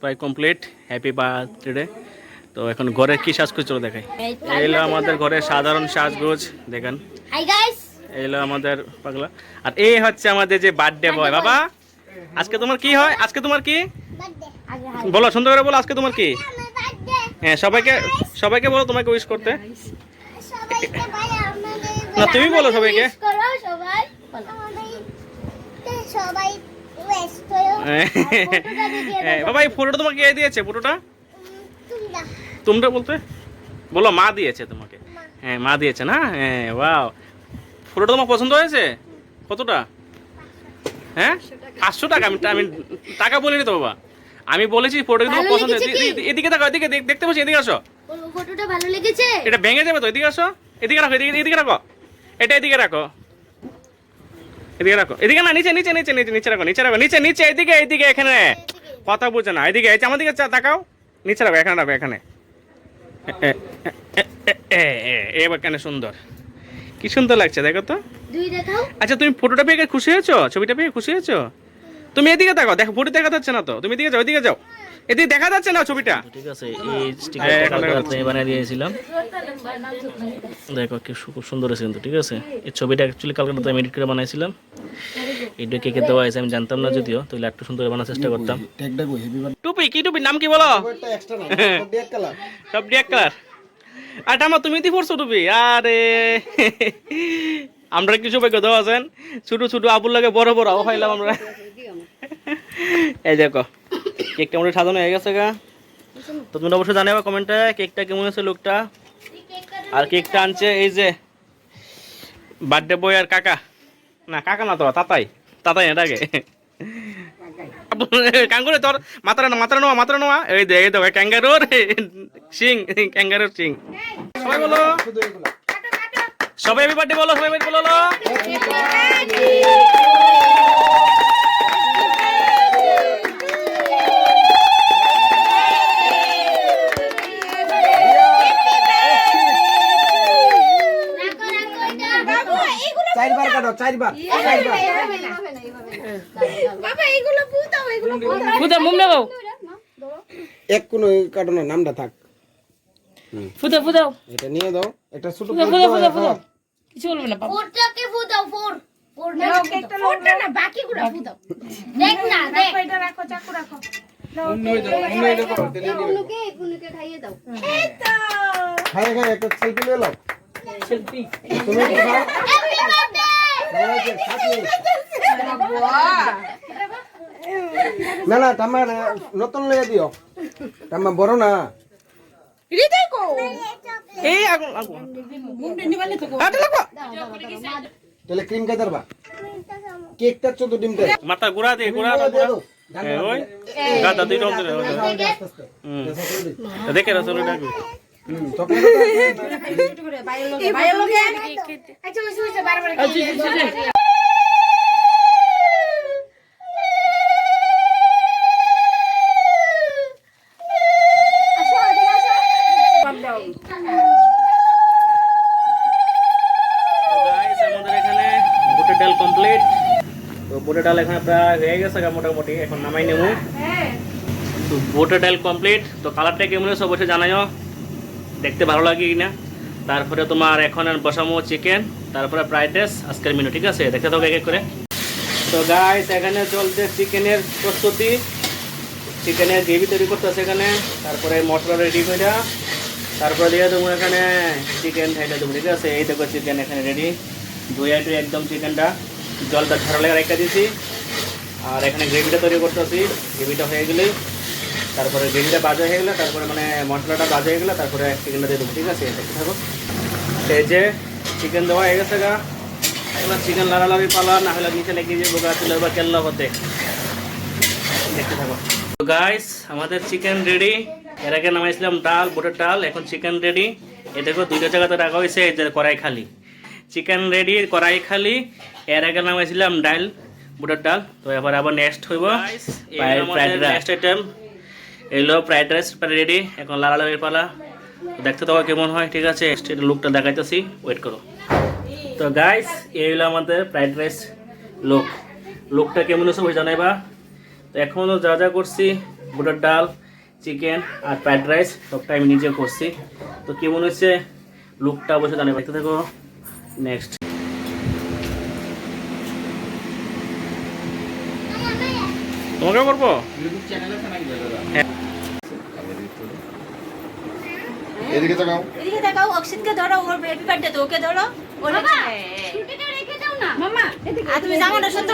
প্রায় complete, happy birthday. তো এখন ঘরের কি সাজগোজ চলো দেখাই। এই হলো আমাদের ঘরের সাধারণ সাজগোজ, দেখেন। এই হলো আমাদের পাগলা, আর এই হচ্ছে আমাদের যে বার্থডে বয়। বাবা আজকে তোমার কি হয়? আজকে তোমার কি বলো, সুন্দর করে বলো, আজকে তোমার কি? হ্যাঁ, সবাইকে সবাইকে বলো তোমাকে উইশ করতে। না তুমি বলো সবাইকে। বাবা এই ফটোটা তোমাকে কে দিয়েছে? ফটোটা তোমরা বলতে বলো, মা দিয়েছে তোমাকে। হ্যাঁ মা দিয়েছে না? হ্যাঁ ওয়াও, ফটোটা তোমার পছন্দ হয়েছে? কতটা? হ্যাঁ 500 টাকা। আমি টাকা বলিনি তো বাবা, আমি বলেছি ফটোটা তোমার পছন্দ হয়েছে। এদিকে দেখো, এদিকে দেখতে পাচ্ছি, এদিকে আসো। ফটোটা ভালো লেগেছে? এটা ভেঙে যাবে তো, এদিকে আসো। এদিকে রাখো, এদিকে রাখো, এটা এদিকে রাখো, এদিকে রাখো। এদিকে না, নিচে নিচে নিচে নিচে নিচে রাখো, নিচে রাখো, নিচে নিচে, এদিকে এদিকে, এখানে কথা বুঝে না। এদিকে আমার দিকে তাকাও, নিচে রাখো, এখানে রাখো, এখানে। এবার কেন সুন্দর, কি সুন্দর লাগছে দেখো তো। আচ্ছা তুমি ফটোটা পেয়ে খুশি হয়েছো? ছবিটা পেয়ে খুশি হয়েছো? তুমি এদিকে তাকাও, দেখো ফটো দেখা যাচ্ছে না তো, তুমি এদিকে যাও, এদিকে যাও, এদিকে দেখা যাচ্ছে না ছবিটা। ঠিক আছে, এই স্টিকারটা বানিয়ে দিয়েছিলাম, দেখো কি খুব সুন্দর আছে কিন্তু। ঠিক আছে, এই ছবিটা অ্যাকচুয়ালি কালকে রাতে আমি এডিট করে বানাইছিলাম। এটা কেকে দেওয়া হয়েছে, আমি জানতাম না যদিও, তাহলে একটু সুন্দর বানানোর চেষ্টা করতাম। টুপি কি, টুপির নাম কি বলো? সব ডিয়াক কালার। আর আমার তুমি দি পড়ছো টুপি? আরে আমরা কিছু ভাগ্য দেওয়া আছেন, ছোট ছোট আবুর লাগে বড় বড় খাইলাম আমরা। এই দেখো কেকটা মোটামুটি সাজানো হয়ে গেছে গা। তো তোমরা অবশ্যই জানাবা কমেন্টে কেকটা কেমন হয়েছে লোকটা। আর কেকটা আনছে এই যে বার্থডে বয় আর কাকা, না কাকা না তো তাতাই, তাতাই এটাকে কাঙ্গুরে তোর মাথাটা নোয়া। এই দেখো ক্যাঙ্গারুর সিং, ক্যাঙ্গারুর সিং। সবাই বলো, সবাই হ্যাপি বার্থডে বলো, সবাই বলো। চারবার কাটো, চারবার। বাবা এগুলো ফুটাও, এগুলো ফুটাও, মুখ লাগাও। এক কোন কাটো না, নামটা থাক। ফুটাও ফুটাও, এটা নিয়ে দাও, এটা ছোট ফুটাও। কিছু বলবে না বাবা। ফোরটাকে ফুটাও, ফোর না, ফোরটা না, বাকিগুলো ফুটাও। দেখ না, দেখ এটা রাখো, চাকু রাখো। উনুকে খাইয়ে দাও। এই তো খাই একটা সেলফি নিয়ে নাও। সেলফি তুমি খাও। Happy birthday. না না টাম্মা নতুন লেগে দিও, টাম্মা বড় না। এই আগুন আগুন তাহলে ক্রিম খাই দারবা, কেকটা 14 ডিম দে, মাথা ঘুরা দে, ঘুরা ওই গাদা দুই রকম করে দেখে রাখো ডাকু। আমাদের এখানে বুটের ডাল কমপ্লিট। তো বুটের ডাল এখানে প্রায় হয়ে গেছে মোটামুটি, এখন নামাই নেব। তো বুটের ডাল কমপ্লিট। তো কালারটা কেমন হয়েছে অবশ্যই জানাইও, দেখতে ভালো লাগে কিনা। তারপরে তোমার এখন বসামো চিকেন, তারপরে ফ্রাইড রাইস আজকের মেনু। ঠিক আছে, দেখতে থাকো এক এক করে। তো গাইস এখানে চলছে চিকেনের প্রস্তুতি, চিকেনের গ্রেভি তৈরি করতেছে এখানে। তারপরে মশলা রেডি করে, তারপরে দিয়ে দেবো এখানে চিকেন ঢাইলে দেবো। ঠিক আছে, এই দেখো চিকেন এখানে রেডি, ধুয়ে একদম চিকেনটা জলটা ঝরা লেগে রেখে দিয়েছি। আর এখানে গ্রেভিটা তৈরি করতেছি, গ্রেভিটা হয়ে গেলেই তারপরে গ্রেভিটা বাজা হয়ে গেলে, তারপরে মানে মশলাটা বাজা হয়ে গেলে তারপরে চিকেনটা দিয়ে দেবো। ঠিক আছে, দেখতে থাকো। এই যে চিকেন দেওয়া হয়ে গেছে গা, এবার চিকেন লাড়ালাড়ি পালা, না হলে নিচে লেগে যাবো গা চুলের বা কেল্লা হতে। দেখতে থাকো। তো গাইস আমাদের চিকেন রেডি। এর আগে নামাইছিলাম ডাল, বুটের ডাল, এখন চিকেন রেডি। এ দেখো দুইটা জায়গাতে রাখা হয়েছে, এই যে কড়াই খালি, চিকেন রেডি, কড়াই খালি। এর আগে নামাইছিলাম ডাল, বুটের ডাল। তো এবার আবার নেক্সট হইব ফ্রাইড রাইস আইটেম। এগুলো ফ্রাইড রাইস রেডি, এখন লাড়ালাড়ির পালা। দেখতে তো কেমন হয়। ঠিক আছে, লুকটা দেখাইতেছি, ওয়েট করো। তো গাইস এই হলো আমাদের ফ্রাইড রাইস লুকটা কেমন হচ্ছে ওই জানাইবা। তো এখনও যা যা করছি, বুটের ডাল, চিকেন আর ফ্রাইড রাইস সবটা আমি নিজে করছি। তো কেমন হচ্ছে লুকটা অবশ্যই জানাবে, দেখতে থাকো। নেক্সট তোমাকেও করবো। এদিকে তাকাও। এদিকে দেখাও, অক্ষিতকে ধরো, ওর বেবি বার্থডে তো ওকে ধরো। বাবা ছুটিটা রেখে দাও না মামা এদিকে আর তুমি জামাটা শুনতে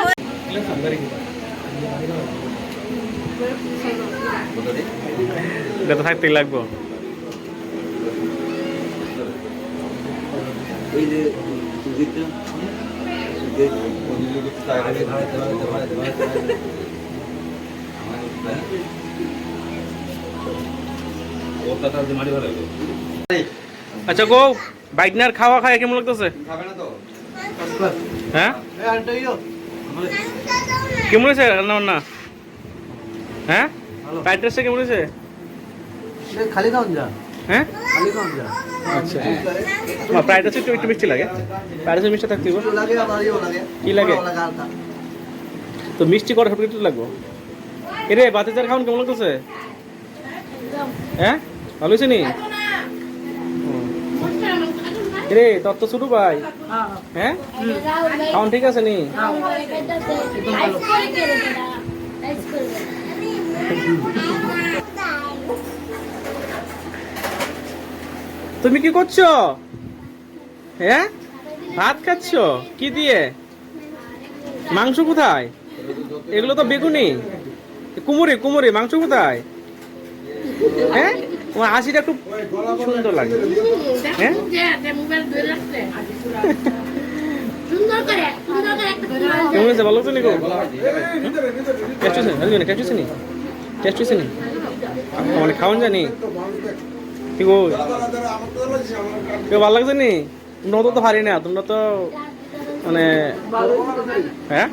এটা তো থাকতেই লাগবো। আচ্ছা গো, বাইকনার খাওয়া খায় কেমন লাগতেছে? হ্যাঁ কেমন হয়েছে রান্না বান্না? হ্যাঁ ফ্রাইড রাইসটা কেমন হয়েছে? খালি খাওন যা, হ্যাঁ খালি খাওন যা। আচ্ছা, তোমার ফ্রাইড রাইস একটু মিষ্টি লাগে, ফ্রাইড রাইস মিষ্টি থাকতে হবে। লাগে আবার ইও লাগে। কি লাগে? হালকা। তো মিষ্টি করা সব কিছু লাগবো। এরে বাতে চার খাওয়ান কেমন লাগতেছে? হ্যাঁ ভালো হয়েছে নি? রে তোর তো ছোট ভাই, হ্যাঁ খাওয়ান ঠিক আছে নি? তুমি কি করছো? হ্যাঁ ভাত খাচ্ছ কি দিয়ে? মাংস কোথায়? এগুলো তো বেগুনি, কুমড়ি কুমড়ি, মাংস কোথায়? হ্যাঁ তোমার হাসিটা খুব সুন্দর লাগে। হ্যাঁ কেমন হয়েছে ভালো হচ্ছে নি? টেস্ট হয়েছে? টেস্ট হয়েছে নি? টেস্ট হয়েছে নি? মানে খাওয়ান জানি কি গো, কেউ ভালো লাগছে নি? তোমরা তো হারি না, তোমরা তো মানে হ্যাঁ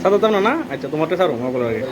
সাঁতারতাম না না। আচ্ছা তোমারটা ছাড়ো আমার বলার আগে।